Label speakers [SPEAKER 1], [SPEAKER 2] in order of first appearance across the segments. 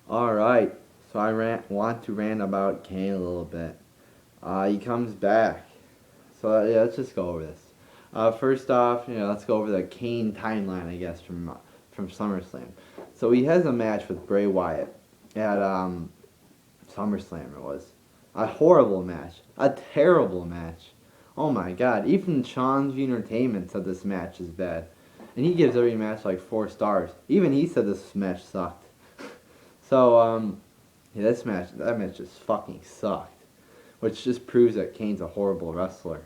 [SPEAKER 1] Alright, so want to rant about Kane a little bit. He comes back. So yeah, let's just go over this. First off, let's go over the Kane timeline, I guess, from SummerSlam. So he has a match with Bray Wyatt at SummerSlam. It was a horrible match, a terrible match. Oh my God! Even Sean's Entertainment said this match is bad, and he gives every match like 4 stars. Even he said this match sucked. So yeah, that match just fucking sucked, which just proves that Kane's a horrible wrestler.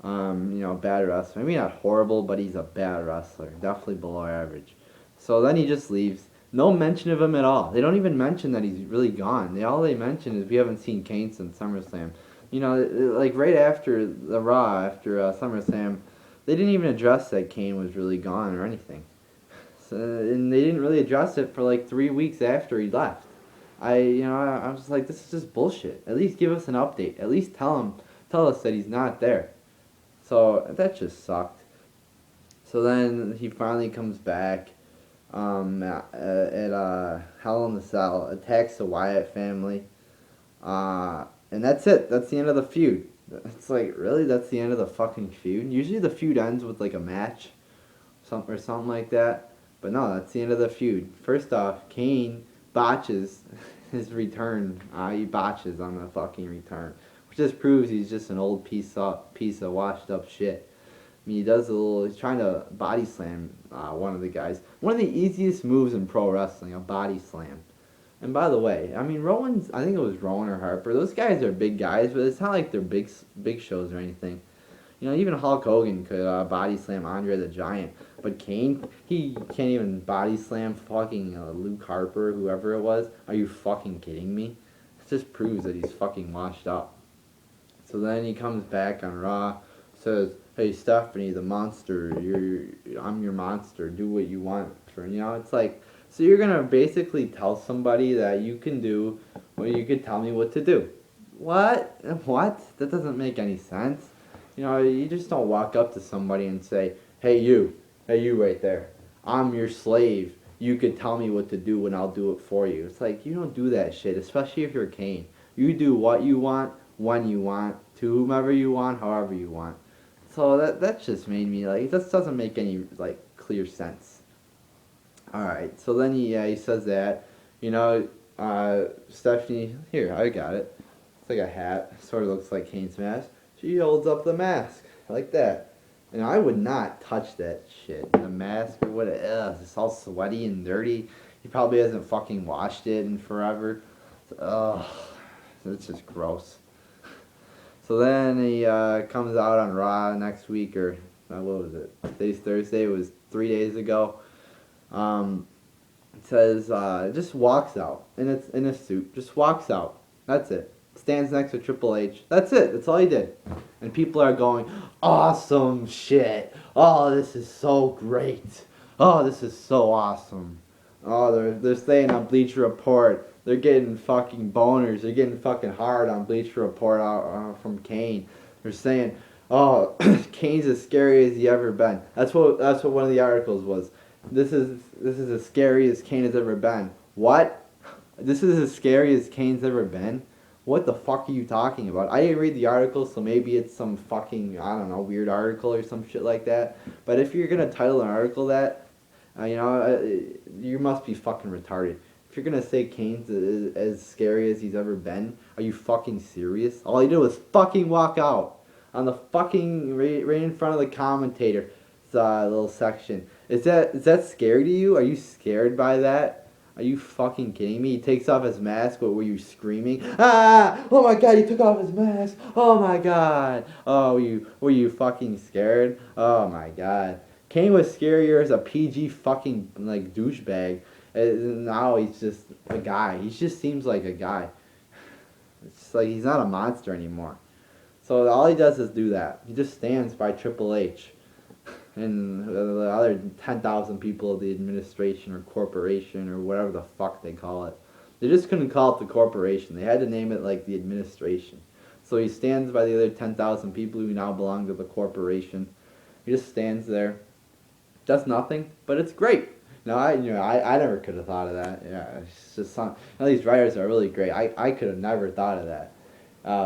[SPEAKER 1] Bad wrestler. Maybe not horrible, but he's a bad wrestler. Definitely below average. So then he just leaves. No mention of him at all. They don't even mention that he's really gone. All they mention is we haven't seen Kane since SummerSlam. Like right after the Raw, after SummerSlam, they didn't even address that Kane was really gone or anything. So, and they didn't really address it for like 3 weeks after he left. I was like, this is just bullshit. At least give us an update. At least tell us that he's not there. So that just sucked. So then he finally comes back at Hell in the Cell, attacks the Wyatt family, and that's it. That's the end of the feud. It's like, really? That's the end of the fucking feud? Usually the feud ends with like a match, or something like that. But no, that's the end of the feud. First off, Kane botches his return. He botches on the fucking return, which just proves he's just an old piece of washed up shit. I mean, he's trying to body slam one of the guys. One of the easiest moves in pro wrestling, a body slam. And by the way, I mean, I think it was Rowan or Harper. Those guys are big guys, but it's not like they're big shows or anything. Even Hulk Hogan could body slam Andre the Giant. But Kane, he can't even body slam fucking Luke Harper, whoever it was. Are you fucking kidding me? It just proves that he's fucking washed up. So then he comes back on Raw, says, "Hey Stephanie, the monster, I'm your monster. Do what you want." It's like, so you're gonna basically tell somebody that you can do, well, you could tell me what to do. What? What? That doesn't make any sense. You just don't walk up to somebody and say, hey you right there, I'm your slave. You could tell me what to do and I'll do it for you. It's like, you don't do that shit, especially if you're Kane. You do what you want, when you want, to whomever you want, however you want. So that just made me like, this doesn't make any like clear sense. Alright, so then he says that, Stephanie, here, I got it. It's like a hat, sort of looks like Kane's mask. She holds up the mask, like that. And I would not touch that shit. The mask or what, it's all sweaty and dirty. He probably hasn't fucking washed it in forever. Ugh, it's just gross. So then he comes out on Raw next week, or what was it? Today's Thursday. It was 3 days ago. It says just walks out in a suit. Just walks out. That's it. Stands next to Triple H. That's it. That's all he did. And people are going, awesome shit. Oh, this is so great. Oh, this is so awesome. Oh, they're saying on Bleacher Report, they're getting fucking boners. They're getting fucking hard on Bleacher Report from Kane. They're saying, oh, Kane's as scary as he ever been. That's what one of the articles was. This is as scary as Kane has ever been. What? This is as scary as Kane's ever been? What the fuck are you talking about? I didn't read the article, so maybe it's some fucking, I don't know, weird article or some shit like that. But if you're gonna title an article that, you must be fucking retarded. If you're gonna say Kane's as scary as he's ever been, are you fucking serious? All he did was fucking walk out on the fucking right in front of the commentator little section. Is that scary to you? Are you scared by that? Are you fucking kidding me? He takes off his mask. What were you screaming? Ah! Oh my god! He took off his mask. Oh my god! Oh, were you fucking scared? Oh my god! Kane was scarier as a PG fucking like douchebag. And now he's just a guy. He just seems like a guy. It's just like he's not a monster anymore. So all he does is do that. He just stands by Triple H and the other 10,000 people of the administration or corporation or whatever the fuck they call it. They just couldn't call it the corporation. They had to name it like the administration. So he stands by the other 10,000 people who now belong to the corporation. He just stands there, does nothing, but it's great. No, I never could have thought of that. Yeah, it's just some. These writers are really great. I could have never thought of that.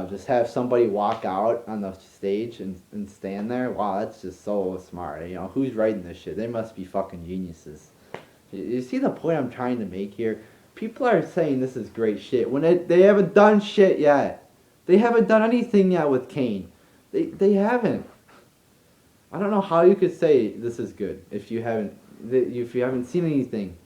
[SPEAKER 1] Just have somebody walk out on the stage and stand there. Wow, that's just so smart. Who's writing this shit? They must be fucking geniuses. You see the point I'm trying to make here? People are saying this is great shit when they haven't done shit yet. They haven't done anything yet with Kane. They haven't. I don't know how you could say this is good if you haven't seen anything.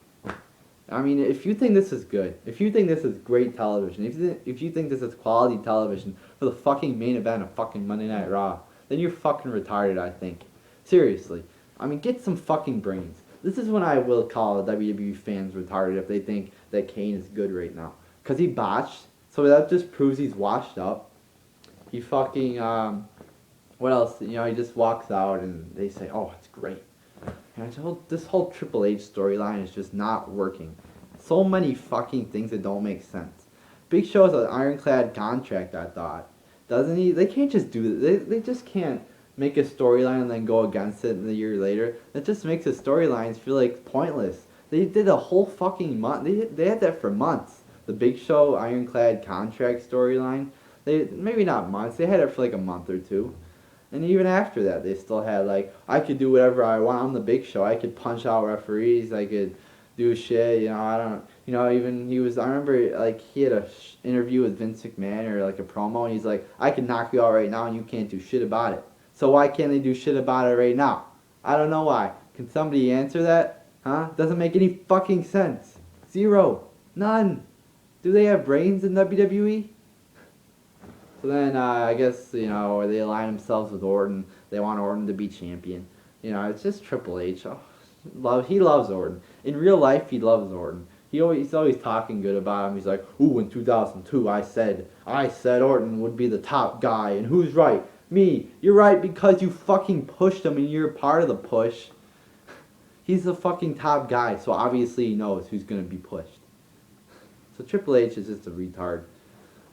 [SPEAKER 1] I mean, if you think this is good, if you think this is great television, if you think this is quality television for the fucking main event of fucking Monday Night Raw, then you're fucking retarded, I think. Seriously. I mean, get some fucking brains. This is when I will call WWE fans retarded if they think that Kane is good right now. Because he botched, so that just proves he's washed up. He fucking, what else? He just walks out and they say, oh, it's great. And this whole Triple H storyline is just not working. So many fucking things that don't make sense. Big Show has an ironclad contract, I thought. Doesn't he? They can't just do it. They just can't make a storyline and then go against it a year later. That just makes the storylines feel like pointless. They did a whole fucking month. They had that for months. The Big Show ironclad contract storyline. Maybe not months. They had it for like a month or two. And even after that, they still had, like, I could do whatever I want. I'm the Big Show. I could punch out referees. I could do shit. Even I remember, like, he had a interview with Vince McMahon or, like, a promo, and he's like, I can knock you out right now, and you can't do shit about it. So why can't they do shit about it right now? I don't know why. Can somebody answer that? Huh? Doesn't make any fucking sense. Zero. None. Do they have brains in WWE? So then, I guess, they align themselves with Orton. They want Orton to be champion. It's just Triple H. He loves Orton. In real life, he loves Orton. He's always talking good about him. He's like, ooh, in 2002, I said Orton would be the top guy. And who's right? Me. You're right because you fucking pushed him and you're part of the push. He's the fucking top guy, so obviously he knows who's going to be pushed. So Triple H is just a retard.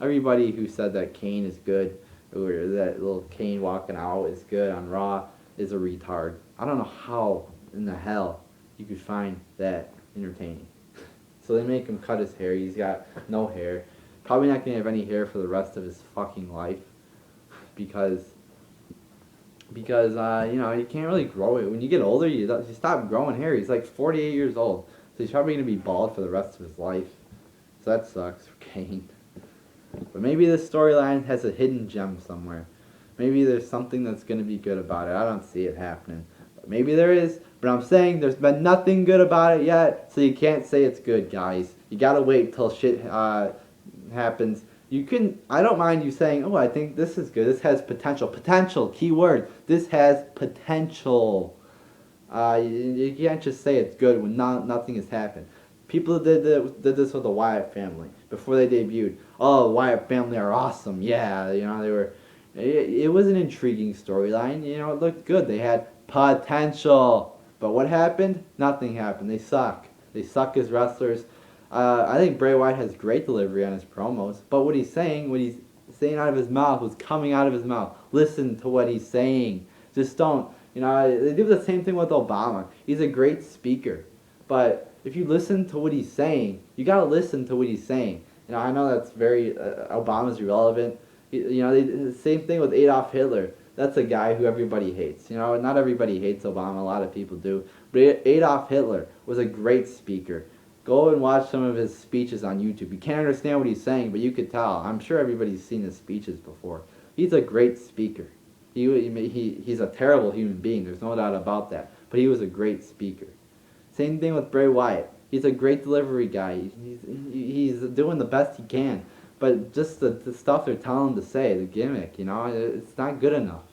[SPEAKER 1] Everybody who said that Kane is good, or that little Kane walking out is good on Raw, is a retard. I don't know how in the hell you could find that entertaining. So they make him cut his hair. He's got no hair. Probably not going to have any hair for the rest of his fucking life. Because you can't really grow it. When you get older, you stop growing hair. He's like 48 years old. So he's probably going to be bald for the rest of his life. So that sucks for Kane. But maybe this storyline has a hidden gem somewhere. Maybe there's something that's going to be good about it. I don't see it happening. But maybe there is. But I'm saying there's been nothing good about it yet, so you can't say it's good, guys. You got to wait till shit happens. I don't mind you saying, oh, I think this is good. This has potential. Potential, key word. This has potential. You can't just say it's good when nothing has happened. People did this with the Wyatt family before they debuted. Oh, the Wyatt family are awesome. Yeah, they were. It was an intriguing storyline. It looked good. They had potential. But what happened? Nothing happened. They suck. They suck as wrestlers. I think Bray Wyatt has great delivery on his promos. But what he's saying out of his mouth was coming out of his mouth. Listen to what he's saying. Just don't. They do the same thing with Obama. He's a great speaker. But if you listen to what he's saying, you gotta listen to what he's saying. I know that's very Obama's irrelevant. The same thing with Adolf Hitler. That's a guy who everybody hates. Not everybody hates Obama. A lot of people do. But Adolf Hitler was a great speaker. Go and watch some of his speeches on YouTube. You can't understand what he's saying, but you could tell. I'm sure everybody's seen his speeches before. He's a great speaker. He's a terrible human being. There's no doubt about that. But he was a great speaker. Same thing with Bray Wyatt. He's a great delivery guy. He's doing the best he can. But just the stuff they're telling him to say, the gimmick, it's not good enough.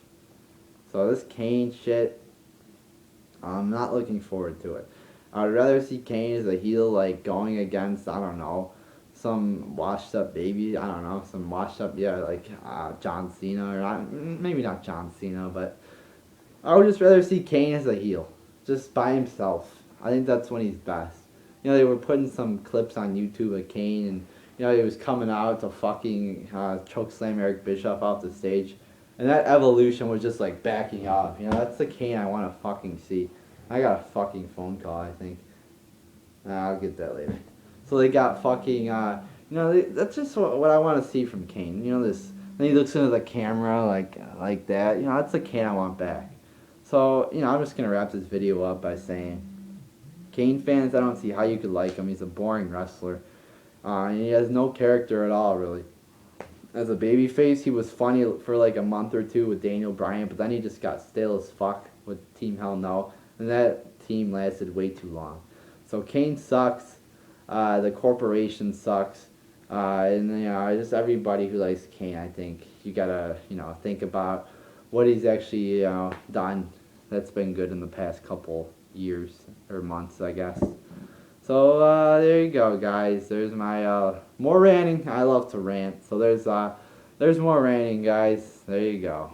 [SPEAKER 1] So this Kane shit, I'm not looking forward to it. I'd rather see Kane as a heel, like, going against, I don't know, some washed-up baby. I don't know, some washed-up, John Cena. Or maybe not John Cena, but I would just rather see Kane as a heel. Just by himself. I think that's when he's best. They were putting some clips on YouTube of Kane, and he was coming out to fucking chokeslam Eric Bischoff off the stage, and that evolution was just like backing up. That's the Kane I want to fucking see. I got a fucking phone call, I think. I'll get that later. So they got fucking, that's just what I want to see from Kane. This. Then he looks into the camera like that. That's the Kane I want back. So, I'm just gonna wrap this video up by saying, Kane fans, I don't see how you could like him. He's a boring wrestler. He has no character at all, really. As a babyface, he was funny for like a month or two with Daniel Bryan, but then he just got stale as fuck with Team Hell No, and that team lasted way too long. So Kane sucks. The corporation sucks. And just everybody who likes Kane, I think you gotta think about what he's actually done that's been good in the past couple years or months, I guess. So there you go, guys. There's my more ranting. I love to rant. So there's more ranting, guys. There you go.